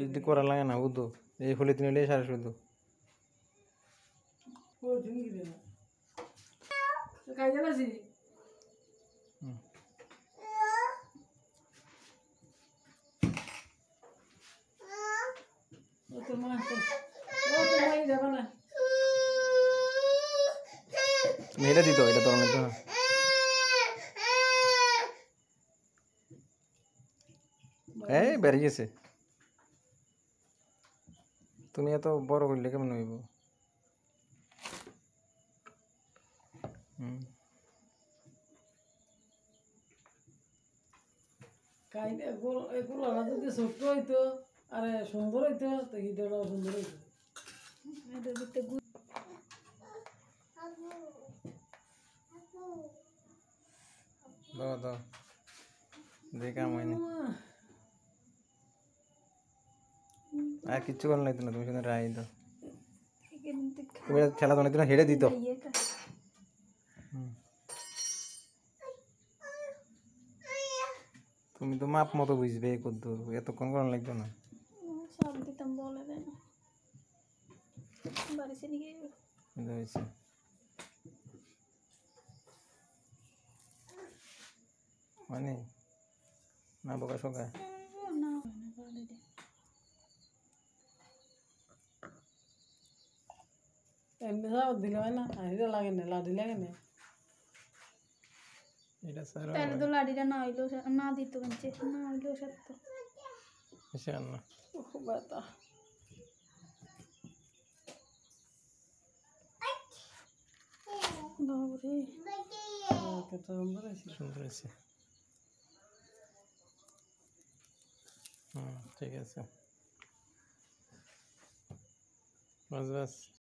যদি করা লাগে না বুঝতো এই হলে তিনি এলে সারা শুধু মেয়েটা দিত এটা তোর তো এই বেড়ে গেছে তুমি এত বড় করলে কেমন হইব এগুলো যদি ছোট্ট হইতো আর সুন্দর হইতো তো হিটারও সুন্দর হইতো দাও দাও দেখাম হয়নি আর কিচ্ছু করার লাগতো না তুমি শুধু রাই দাও তুমি খেলা তো না হেঁটে দিত তুমি তো মাপ মতো বুঝবে কদ্দুর এতক্ষণ করার লাগতো না সব দিতাম বলে দেয় না বাড়ি চলে গিয়ে মানে না বোকা শোকা না এমনি সব দিলে হয় না হাসিটা লাগে না লাডি লাগে না এটা স্যার তাহলে তো লাডিটা না হইলেও না দিত বলছে না হইলেও সত্য ইনশাআল্লাহ খুব ব্যথা বাবরে কত সুন্দর আছে সুন্দর আছে ঠিক আছে বাস বাস